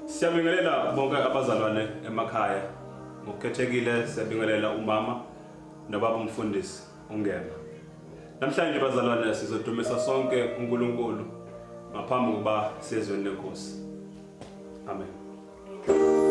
Siyabingelela bonke abazalwane emakhaya. Ngokukhethekile siyabingelela umama nobaba umfundisi uNgema. Namhlanje bazalwane sizodumisa sonke uNkulunkulu ngaphambi kokuba siyezweni lenkosi. Amen. Bye.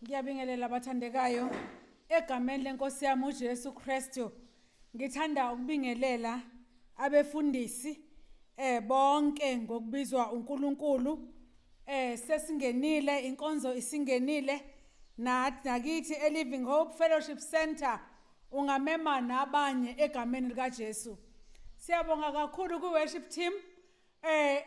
Ngiyabingelela abathandekayo egameni lenkosi yami uJesu Kristu. Ngithanda ukubingelela abefundisi bonke ngokubizwa uNkulunkulu. Sesingenile inkonzo isingenile nakithi eLiving Hope Fellowship Center ungamema nabanye egameni lika Jesu. Siyabonga kakhulu ku worship team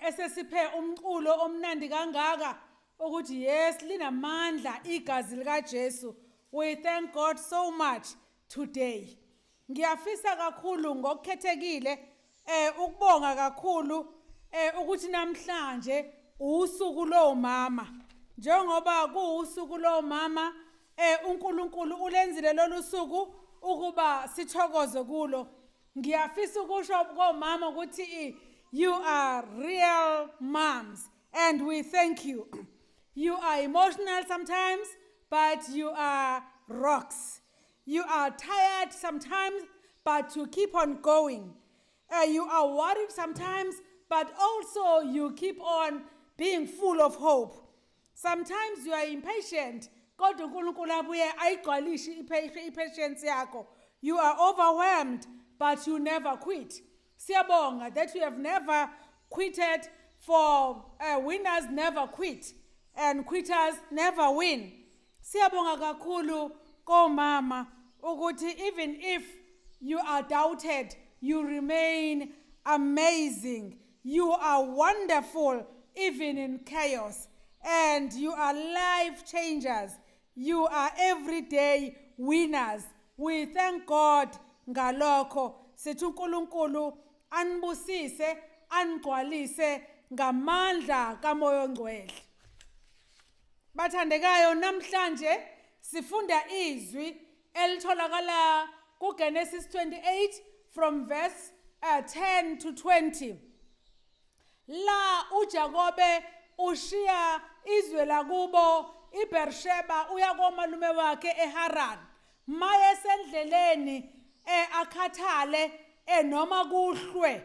esesiphe umculo omnandi kangaka ukuthi yes linamandla igazi lika Jesu. We thank God so much today. Ngiyafisa kakhulu ngokukhethekile ukubonga kakhulu ukuthi namhlanje usuku lomama. Njengoba kuusuku lomama uNkulunkulu ulenzile lolu suku ukuba sithokoze kulo. Ngiyafisa ukusho komama ukuthi you are real moms and we thank you. You are emotional sometimes, but you are rocks. You are tired sometimes, but you keep on going. You are worried sometimes, but also you keep on being full of hope. Sometimes you are impatient. Kodwa uNkulunkulu abuye ayigcwalishe impatience yakho. You are overwhelmed, but you never quit. Siyabonga that you have never quitted, for winners never quit and quitters never win. Siyabonga kakhulu komama ukuthi even if you are doubted, you remain amazing. You are wonderful even in chaos, and you are life changers. You are everyday winners. We thank God ngalokho. Sithi uNkulunkulu anibusise anigcwalise ngamandla kaMoya oNgcwele. Bathandekayo, namhlanje sifunda izwi elitholakala kuGenesis 28 from verse 10 to 20. La uJakobe ushiya izwe lakubo iBersheba uya komalume wakhe eHaran. Maye sendleleni akhathale noma kuhlwe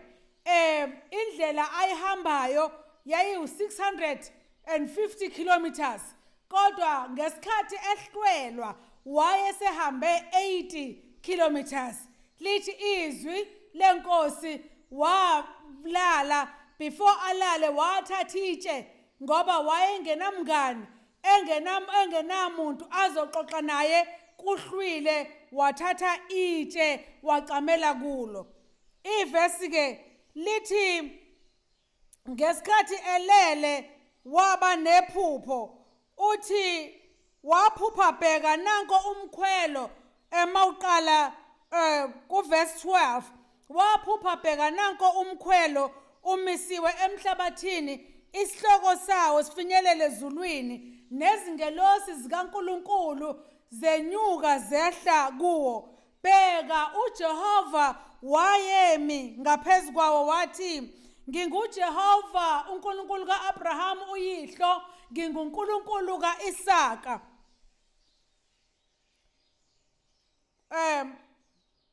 indlela ayihambayo yayi 650 kilometers. Kodwa ngesikhathi ehlwelwa wayesehambe 80 kilometers. Lithi izwi lenkosi walala, before alale wathatha itshe ngoba wayengenamngani engenamuntu azoxoxa naye kuhlwile, wathatha itshe wacamela kulo. Ivesi ke lithi ngesikhathi elele waba nephupho. Uthi waphupha bheka nanko umkhwelo emawuqala ku verse 12. Waphupha bheka nanko umkhwelo umisiwe emhlabathini, isihloko sawo sifinyelele ezulwini, nezingelosi zikaNkulunkulu zenyuka zehla kuwo. Bheka uJehova wayemi ngaphezulu kwawo wathi, nginguJehova uNkulunkulu kaAbraham uyihlo, nginguNkulunkulu kaIsaka.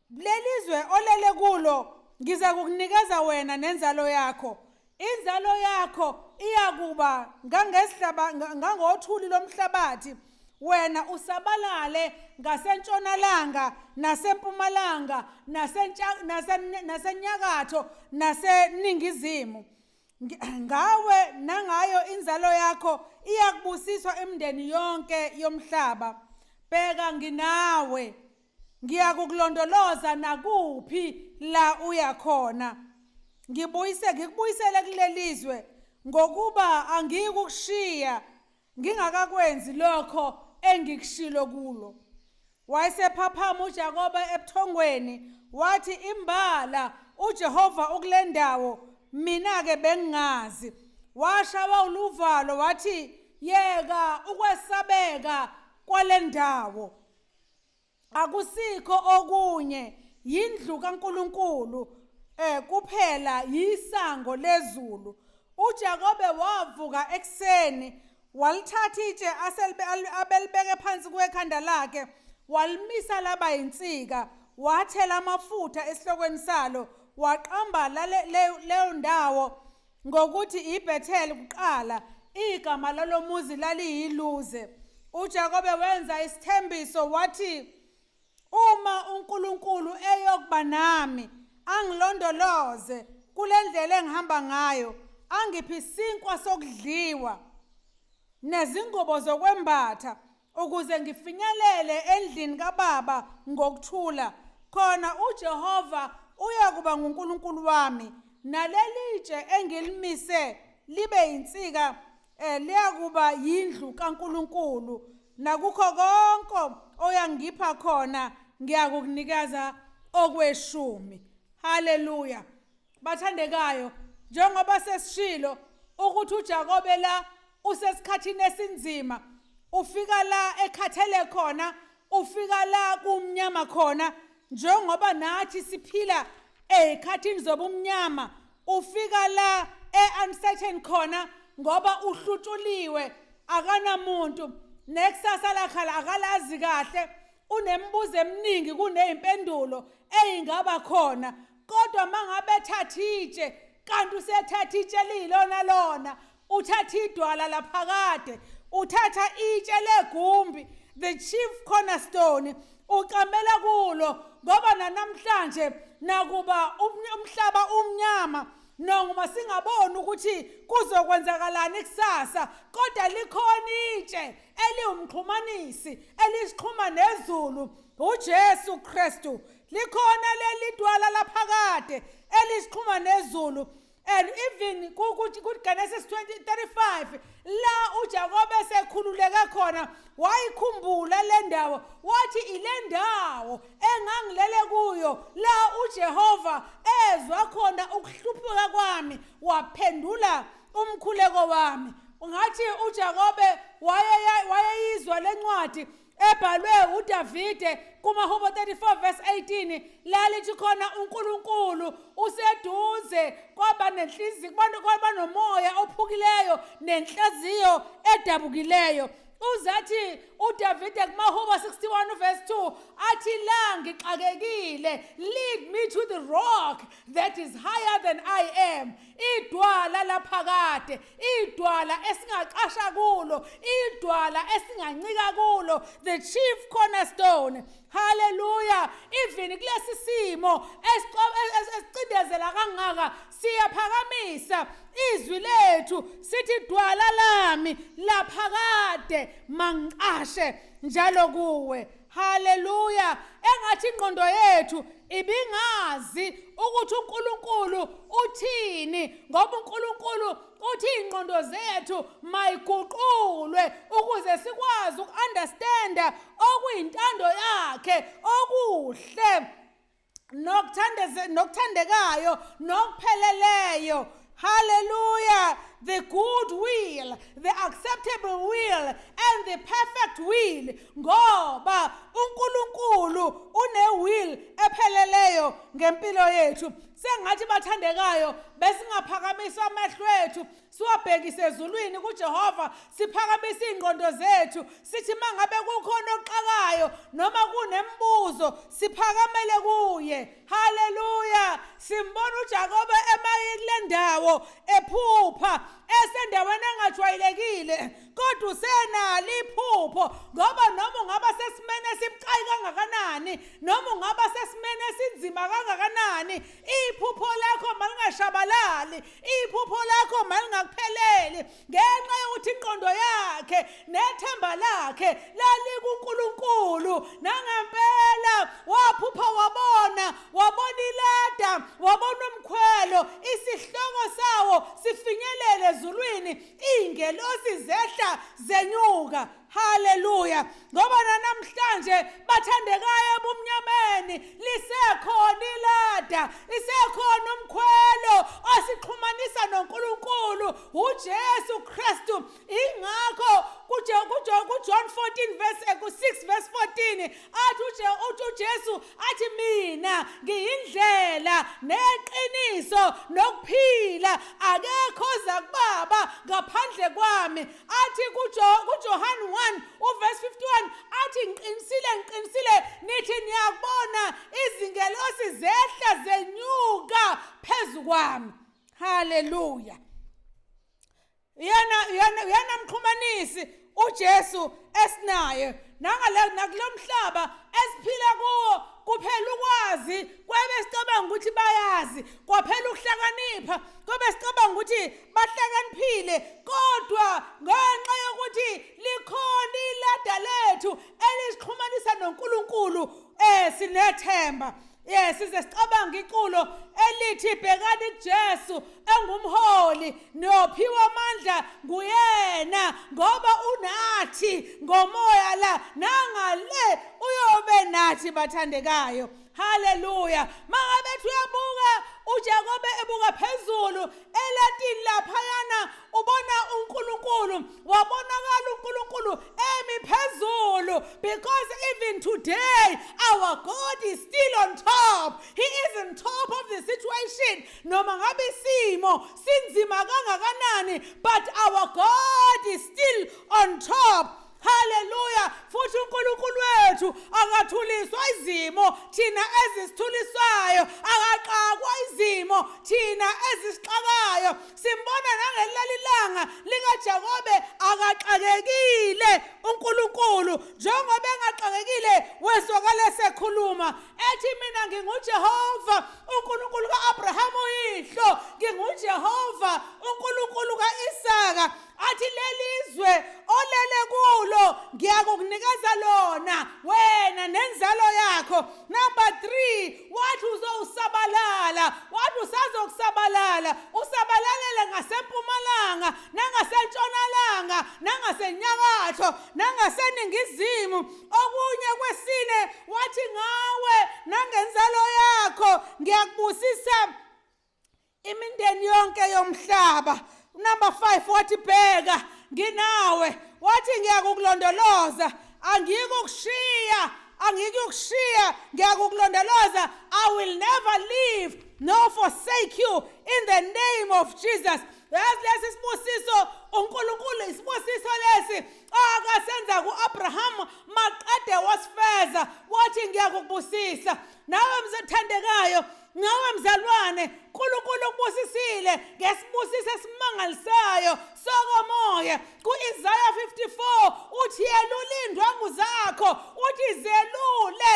Lelizwe olele kulo ngiza kukunikeza wena nenzalo yakho. Inzalo yakho iyakuba ngangothuli lomhlabathi. Wena usabalale ngasentshonalanga, nasempumalanga, nasenyakatho, naseningizimu. Ngawe nangayo inzalo yakho iyakubusiswa emndeni yonke yomhlaba. Bheka nginawe, ngiyakukulondoloza nakuphi la uyakhona. Ngikubuyisele kulelizwe ngokuba angikukushiya ngingakakwenzi lokho engikushilo kulo. Wayesephaphama uJakobe ebuthongweni wathi, imbala uJehova ukulendawo, mina ke bengingazi. Washawa uluvalo wathi, yeka ukwesabeka kwalendawo. Akusikho okunye, yindlu kaNkulunkulu kuphela, yisango lezulu. uJakobe wavuka ekseni, walithatha itshe abelibeke phansi kwekhanda lakhe, walimisa laba yinsika, wathela amafutha esihlokweni salo, waqamba leyo ndawo ngokuthi iBethel kuqala. Igama lalomuzi laliyiluze. uJakobe wenza isithembiso wathi uma uNkulunkulu eyokuba nami angilondoloze kulendlela engihamba ngayo angiphi isinkwa sokudliwa nezingubo zokwembatha ukuze ngifinyelele endlini kaBaba ngokuthula khona uJehova uyakuba nguNkulunkulu wami nalelitshe engilimise libe insika liyakuba yindlu kaNkulunkulu nakukho konke oyangipha khona ngiyakukunikeza okweshumi. Haleluya. Bathandekayo, njengoba sesishilo ukuthi uJakobe la usesikhathini esinzima, ufika la ekhathele khona, ufika la kumnyama khona, njengoba nathi siphila ezikhathini zobumnyama, ufika la uncertain khona ngoba uhlutshuliwe, akanamuntu nekusasa lakhe akalazi kahle, unembuzo eminingi kunezimpendulo ezingaba khona. Kodwa mangabe thathitshe kanti usethatha itshe lilona lona, uthatha idwala laphakade, uthatha itshe legumbi, the chief cornerstone, uqamela kulo ngoba namhlanje nakuba umhlaba umnyama noma singaboni ukuthi kuzokwenzakalani kusasa, kodwa likhona itshe eliwumxhumanisi elisixhuma nezulu, uJesu Kristu. Likhona leli dwala laphakade elisixhuma nezulu. And even kuGenesis 20:35 la uJakobe sekhululeka khona wayikhumbula le ndawo, wathi ile ndawo engangilele kuyo la uJehova ezwa khona ukuhluphuka kwami waphendula umkhuleko wami. Ungathi uJakobe wayeyizwa lencwadi ebhalwe uDavide kumaHubo 34:18 lalithi khona uNkulunkulu useduze kwaba nenhliziyo kwaba nomoya ophukileyo nenhliziyo edabukileyo. Uzathi uDavide kumaHubo 61:2 athi la ngixakekile, lead me to the rock that is higher than I am. Idwala laphakade, idwala esingaqasha kulo, idwala esingancika kulo, the chief cornerstone. Hallelujah. Even kulesi simo esicindezela kangaka siyaphakamisa izwi lethu sithi dwala lami laphakade mangiqashe njalo kuwe. Hallelujah. Engathi ingqondo yethu ibingazi ukuthi uNkulunkulu uthini, ngoba uNkulunkulu uthi ingqondo zethu mayiguqulwe ukuze sikwazi ukunderstanda okuyintando yakhe okuhle nokuthandekayo nokupheleleyo. Hallelujah. The good will, the acceptable will, and the perfect will. Ngoba uNkulunkulu une-will epheleleyo ngempilo yethu. Sengathi bathandekayo besingaphakamisa amehlo ethu siwabhekise ezulwini kuJehova, siphakamise ingqondo zethu sithi mangabe kukhona oqhakayo noma kunembuzo siphakamele kuye. Haleluya. Simbona uJakobe emayile ndawo ephupha esendaweni engajwayelekile, kodwa usenalo iphupho ngoba noma ungaba sesimene esibucayi kangakanani, noma ungaba sesimene esinzima kangakanani, iphupho lakho malingashabalali, iphupho lakho malingakupheleli ngenxa yokuthi ingqondo yakhe nethemba lakhe lalikuNkulunkulu. Nangempela waphupha wabona ilada, wabona umkhwelo, isihloko sawo sifinyelele ezulwini, ingelosi zehla zenyuka. Hallelujah. Ngoba namhlanje bathandekayo ebumnyameni lisekhona ilada, lisekhona umkhwelo osixhumanisa noNkulunkulu uJesu Kristu. Ingakho kuJohn 6:14 athi uJesu athi mina ngiyindlela neqiniso nokuphila, akekho oza kuBaba ngaphandle kwami. Athi kuJohn 1:51 athi ngiqinisile nithi niyabona izingelosi zehla zenyuka phezu kwami. Hallelujah. Yana mxhumanisi uJesu esinaye nakulomhlaba esiphila kuwo kuphela ukwazi kwabe sicabanga ukuthi bayazi kwaphela ukuhlakanipha kwabe sicabanga ukuthi bahlakaniphile kodwa ngenxa yokuthi likhona ilada lethu elisixhumanisa noNkulunkulu sinethemba size sicabanga iculo elithi bhekani kuJesu engumholi nophiwa amandla nguyena ngoba unathi ngomoya la nangale uyobe nathi bathandekayo. Hallelujah. Mangabe uyabuka uJakobe ebuka phezulu elatini laphayana ubona uNkulunkulu wabonakala uNkulunkulu emi phezulu because even today our God is still on top. He is on top of the situation. Noma ngabe isimo sinzima kangakanani but our God is still on top. Hallelujah. Futhi uNkulunkulu wethu akathuliswa izimo thina ezisithulisayo akaqakwa izimo thina ezisixakayo. Simbona nangelalilanga likaJakobe akaqakekile uNkulunkulu njengoba engaxakekile wesokale sekhuluma ethi mina nginguJehova uNkulunkulu kaAbraham uyihlo nginguJehova uNkulunkulu kaIsaka athi lelizwe olele kulo ngiyakukunikeza lona wena nenzalo yakho. Number 3 wathi uzowusabalala wathi usazokusabalala usabalalele ngasempumalanga nangasentshonalanga nangasenyakatho nangaseningizimu okunye kwesine wathi ngawe nangenzalo yakho ngiyakubusisa imindeni yonke yomhlaba. Number 5 wathi bheka nginawe wathi ngiyakukulondoloza angikukushiya ngiyakukulondoloza. I will never leave nor forsake you in the name of Jesus. Lesi sibusiso uNkulunkulu isibusiso lesi akasenza kuAbraham maqede wasifeza wathi ngiyakubusisa. Nawe mzathandekayo nawe mzalwane uNkulunkulu ukubusisile ngesibusiso esimangalisayo sokomoya. Ku-Isaiah 54 uthi yelula indwangu zakho uthi zelule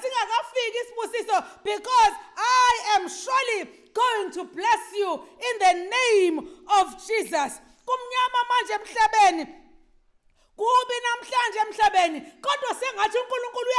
singakafiki isibusiso because I am surely going to bless you in the name of Jesus. Kumnyama manje emhlabeni kubi namhlanje emhlabeni kodwa sengathi uNkulunkulu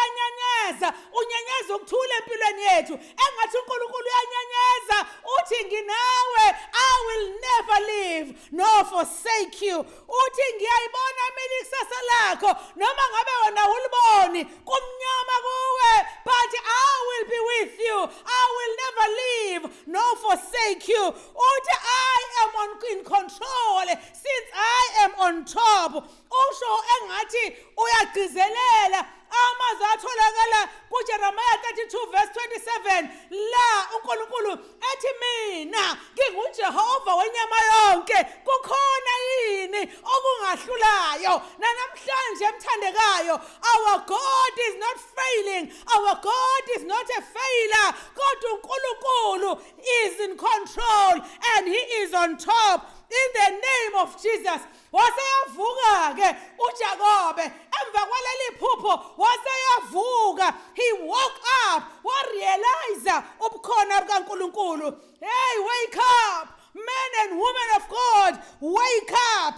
unyenyeza ukuthula empilweni yethu engathi uNkulunkulu uyanyenyeza uthi nginawe I will never leave nor forsake you. Uthi ngiyayibona mina ikusasa lakho noma ngabe wena uliboni kumnyama kuwe but I will be with you. I will never leave nor forsake you. Uthi I am in control since I am on top. Usho engathi uyagcizelela amazwi atholakala kuJeremiah 32 verse 27 la uNkulunkulu ethi mina nginguJehova wenyama yonke kukhona yini okungahlulayo. Namhlanje emthandekayo our God is not failing, our God is not a failure. Kodwa uNkulunkulu is in control and he is on top in the name of Jesus. Waseyavuka ke uJakobe emva kwaleli phupho waseyavuka. He woke up warealize ubukhona bukaNkulunkulu. Hey, wake up men and women of God, wake up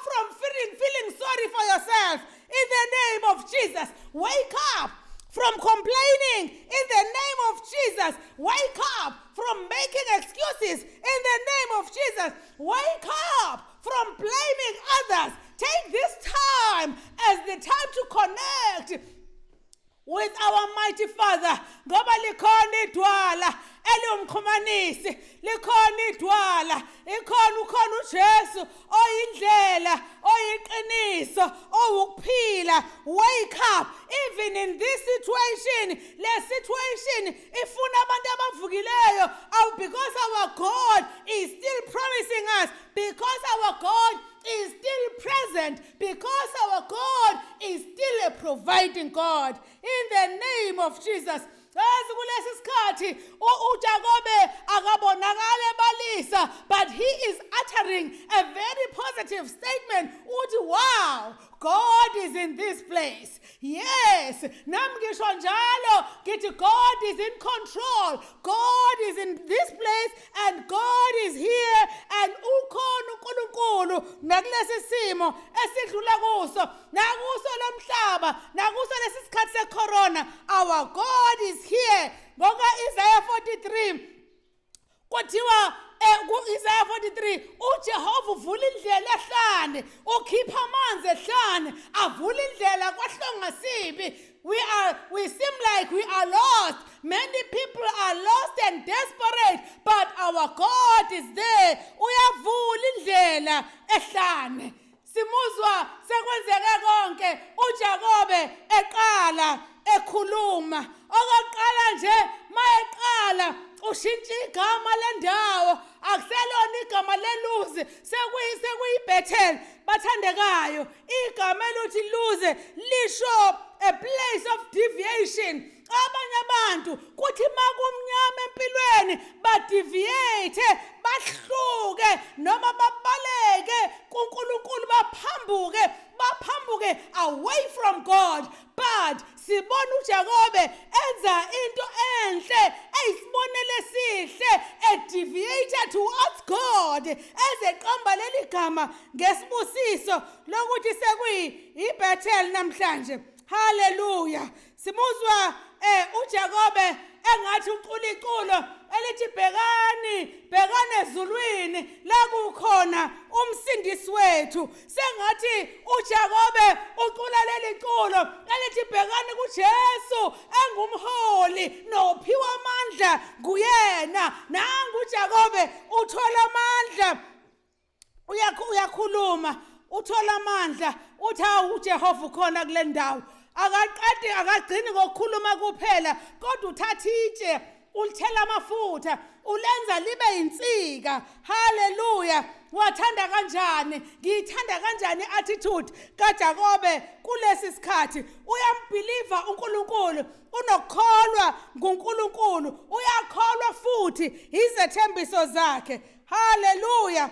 from feeling sorry for yourself in the name of Jesus. Wake up from complaining in the name of Jesus. Wake up from making excuses in the name of Jesus. Wake up from blaming others. Take this time as the time to connect with our mighty Father. Ngoba likhona idwala eliwumkhumanisi, likhona idwala, ukhona uJesu oyindlela, oyiqiniso, owukuphila. Wake up even in this situation. Le situation ifuna abantu abavukileyo because our God is still promising us, because our God is still present, because our God is still a providing God. In the name of Jesus. yazi kulesi sikhathi uJakobe akabonakala ebalisa, but he is uttering a very positive statement. Uthi wow, God is in this place. Yes, nami ngisho njalo ngithi God is in control. God is in this place and God is here and ukhona uNkulunkulu nakulesi simo esidlula kuso, nakuso lomhlaba, nakuso lesi sikhathi secorona. Our God is here. Ngoba Isaiah 43 kuthiwa Isaiah 43 uJehova uvula indlela ehlane, ukhipha amanzi ehlane, avula indlela kwahlonga sibi. We seem like we are lost. Many people are lost and desperate, but our God is there. Uyavula indlela ehlane. Simuzwa sekwenzeke konke uJakobe eqala ekhuluma. Okokuqala nje mayeqala ushintsha igama lendawo, akuselona igama leLuzi, sekuyiBethel. Bathandekayo, igama eluthi Luzi lisho a place of deviation. Abanye abantu kuthi makumnyama empilweni badeviate, bahluke noma babaleke kuNkulunkulu, baphambuke away from God. But sibona uJakobe enza into enhle, eyisibonele sihle, deviate towards God, ezeqamba leli gama ngesibusiso lokuthi sekuyiBethel namhlanje. Hallelujah. Simuzwa uJakobe engathi ucula iculo elithi bhekani ezulwini la kukhona umsindisi wethu. Sengathi uJakobe ucula leli culo elithi bhekani kuJesu engumholi nophiwa amandla kuyena. Nangu uJakobe uthola amandla, uyakhuluma, uthola amandla, uthi uJehova ukhona kule ndawo. Akagcini ngokukhuluma kuphela, kodwa uthatha itshe ulithela amafutha, ulenza libe insika. Hallelujah. Wathanda kanjani? Ngiyithanda kanjani attitude kaJakobe kulesi sikhathi? Uyambelieve uNkulunkulu, unokholwa nguNkulunkulu, uyakholwa futhi izethembiso zakhe. Hallelujah.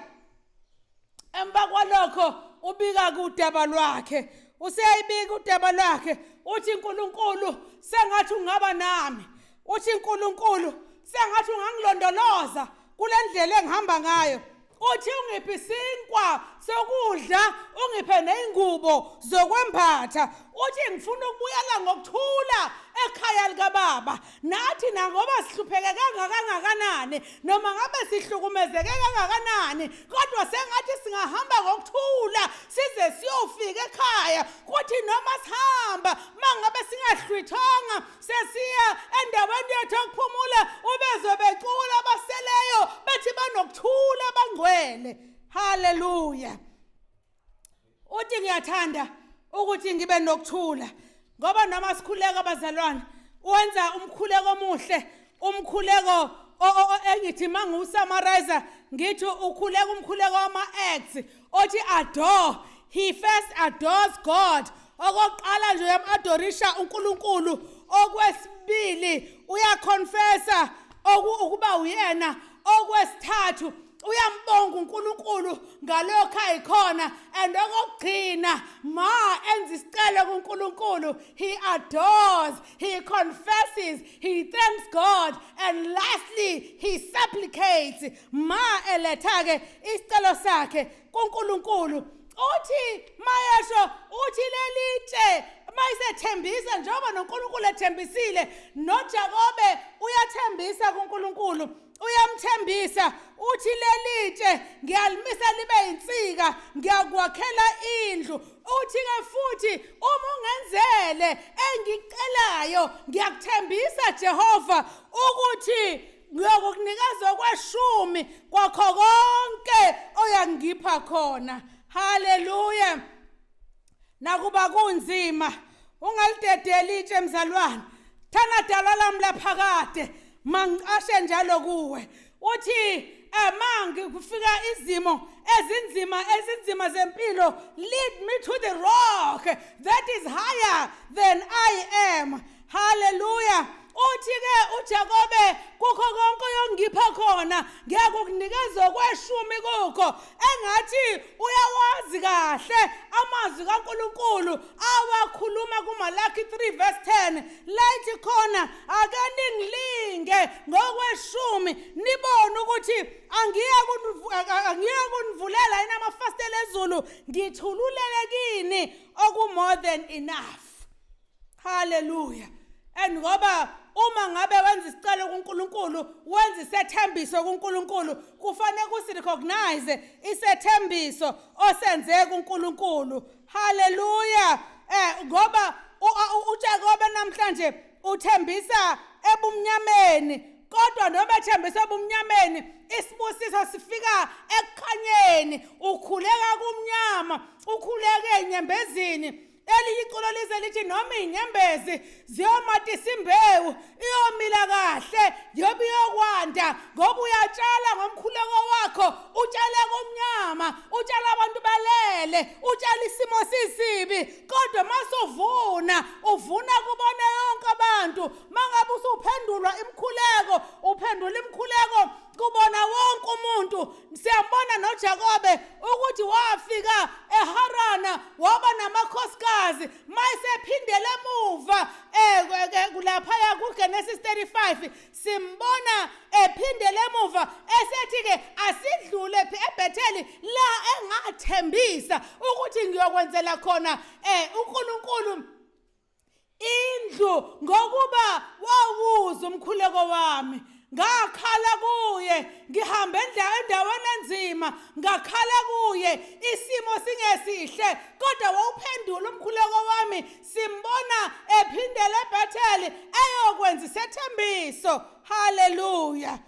Emva kwalokho ubika kudaba lwakhe. Useyibika udaba lwakhe, uthi uNkulunkulu sengathi ungaba nami, uthi uNkulunkulu sengathi ungangilondoloza kule ndlela engihamba ngayo, uthi ungiphe isinkwa sokudla, ungiphe nezingubo zokwembatha, uthi ngifuna ukubuyela ngokuthula ekhaya likaBaba. Nathi nangoba sihlupheke kangakanani noma ngabe sihlukumezeke kangakanani, kodwa sengathi singahamba ngokuthula size siyofika ekhaya. Kuthi noma sihamba mangabe singahlwithanga sesiya endaweni yethu yokuphumula, ubezwe becula abaseleyo bethi banokuthula bangcwele. Hallelujah. Uthi ngiyathanda ukuthi ngibe nokuthula, ngoba noma sikhuleka abazalwane wenza umkhuleko omuhle, umkhuleko engithi mangiwusummarize ngithi ukhuleka umkhuleko wama-acts othi adore. He first adores God. Okokuqala nje uyam-adorisha uNkulunkulu. Okwesibili uyaconfessa ukuba uyena. Okwesithathu uyambonga uNkulunkulu ngalokho ayikhona, and okugcina enza isicelo kuNkulunkulu. He adores, he confesses, he thanks God, and lastly he supplicates. Eletha-ke isicelo sakhe kuNkulunkulu. Uthi mayesho uthi lelitshe mayisethembisa njengoba noNkulunkulu ethembisile, noJakobe uyathembisa kuNkulunkulu, uyamthembisa. Uthi lelitshe ngiyalimisa libe insika, ngiyakwakhela indlu. Uthi-ke futhi uma ungenzele engicelayo, ngiyakuthembisa Jehova ukuthi ngiyokukunikeza okweshumi kwakho konke oyangipha khona. Hallelujah. Nakuba kunzima ungalidedeli itshe mzalwane, thana dala lami laphakade mangicashe njalo kuwe. Uthi mangi kufika izimo ezinzima zempilo, lead me to the rock that is higher than I am. Hallelujah. uthi-ke uJakobe kukho konke oyongipha khona ngeke ukunikeza okweshumi kukho engathi uyawazi kahle amazwi kaNkulunkulu awakhuluma kuMalaki 3 verse 10 lathi khona ake ningilinge ngokweshumi nibone ukuthi angiye kunivulela yini amafastela ezulu ngithululele kini oku more than enough. Hallelujah. And ngoba uma ngabe wenza isicelo kuNkulunkulu wenza isethembiso kuNkulunkulu kufanele kusirecognize isethembiso osenze kuNkulunkulu. Hallelujah. Ngoba uJakobe namhlanje uthembisa ebumnyameni kodwa noma ethembisa ebumnyameni isibusiso sifika ekukhanyeni ukhuleka kumnyama ukhuleke enyembezini. Eliyiculo lize lithi noma inyembezi ziyomatisa imbewu iyomila kahle yobe iyokwanda ngoba uyatshala ngomkhuleko wakho utshale kumnyama utshala abantu balele utshala isimo sisibi kodwa masuvuna uvuna kubona yonke abantu mangabe usuphendulwa imkhuleko uphendula imkhuleko kubona wonke umuntu. Siyambona noJakobe ukuthi wafika eHarana waba namakhosikazi mayisephindele emuva kulaphaya kuGenesis 35 simbona ephindele emuva esethi-ke asidlule eBhetheli la engathembisa ukuthi ngiyokwenzela khona uNkulunkulu indlu ngokuba wawuza umkhuleko wami. Ngakhala kuye ngihamba endaweni enzima ngakhala kuye isimo singesihle kodwa wawuphendula umkhuleko wami simbona ephindele eBhetheli eyokwenza isethembiso. Hallelujah.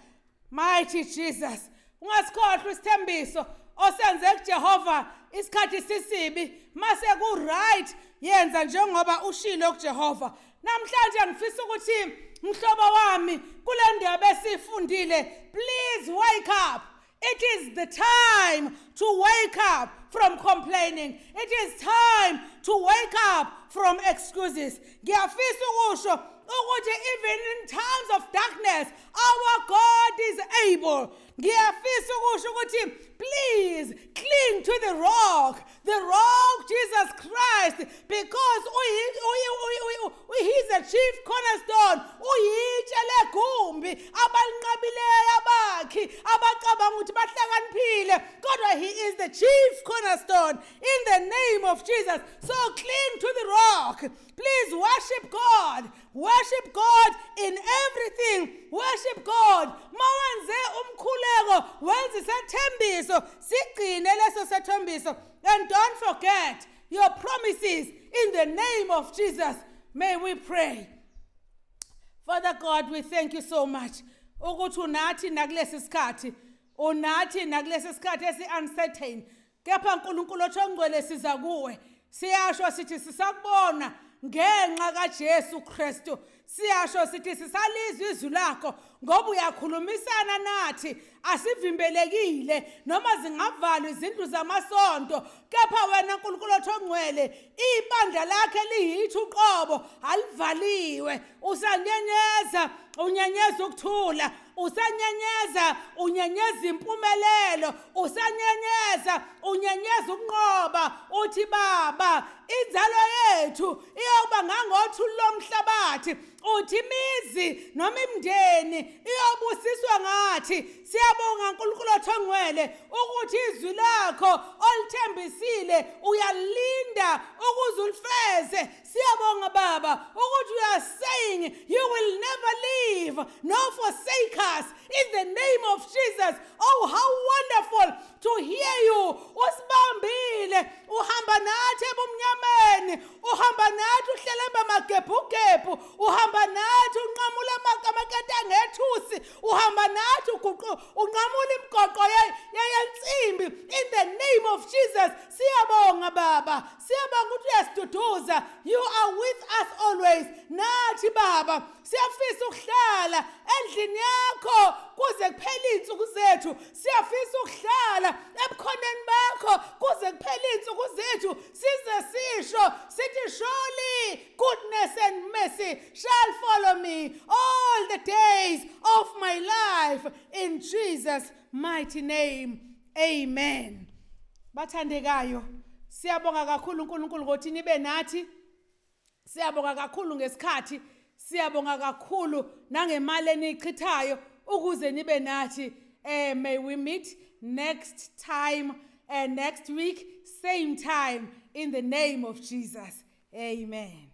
Mighty Jesus. Ungasikhohlwa isithembiso osenze kuJehova isikhathi sisibi mase ku right yenza njengoba ushilo kuJehova. Namhlanje ngifisa ukuthi mhlobo wami kule ndaba esifundile please wake up. It is the time to wake up from complaining. It is time to wake up from excuses. Ngiyafisa ukusho ukuthi even in times of darkness our God is able. Ngiyafisa ukusho ukuthi please cling to the rock Jesus Christ, because he's a chief cornerstone. Uyitshe legumbi abalinqabileyo abakhi abacabanga ukuthi bahlakaniphile kodwa he is the chief cornerstone in the name of Jesus. So cling to the rock. Please worship God. Worship God in everything. Worship God. Mawenze umkhuleko wenze isethembiso sigcine leso sethembiso. And don't forget your promises in the name of Jesus. May we pray. Father God, we thank you so much. Ukuthi unathi nakulesi sikhathi, unathi nakulesi sikhathi esi-uncertain. Kepha uNkulunkulu othongcwele siza kuwe. Siyasho sithi sisakubona ngenxa kaJesu Kristu. Siyasho sithi sisalizwe izwi lakho ngoba uyakhulumisana nathi asivimbelekile noma zingavalwa izindlu zamasonto kepha wena uNkulunkulu othongcwele ibandla lakhe liyithi uqobo alivaliwe usanyenyeza unyenyeza ukuthula usanyenyeza unyenyeza impumelelo usanyenyeza unyenyeza ukunqoba uthi baba inzalo yethu iyoba ngangothulo lomhlabathi uthi imizi noma imndeni iyobusiswa ngathi. Siyabonga uNkulunkulu othongcwele ukuthi izwi lakho olithembisile uyalinda ukuze ulifeze. Siyabonga baba ukuthi you are saying you will never leave nor forsake us in the name of Jesus. Oh, how wonderful to hear you. Usibambile uhamba nathi ebumnyameni uhamba nathi uhlelemba magebhugebhu uhamba nathi unqamula amakete angethusi uhamba nathi unqamula imigoqo yensimbi in the name of Jesus. Siyabonga baba siyabonga ukuthi uyasiduduza. You are with us always. Nathi baba siyafisa ukuhlala endlini yakho kuze kuphele insuku zethu. Siyafisa ukuhlala ebukhoneni bakho kuze kuphele insuku zethu. Size sisho sithi surely goodness and mercy shall follow me all the days of my life. In Jesus' mighty name, amen. Bathandekayo, siyabonga kakhulu uNkulunkulu ukuthi nibe nathi. Siyabonga kakhulu ngesikhathi, siyabonga kakhulu nangemali enichithayo ukuze nibe nathi. May we meet next time and next week, same time, in the name of Jesus. Amen.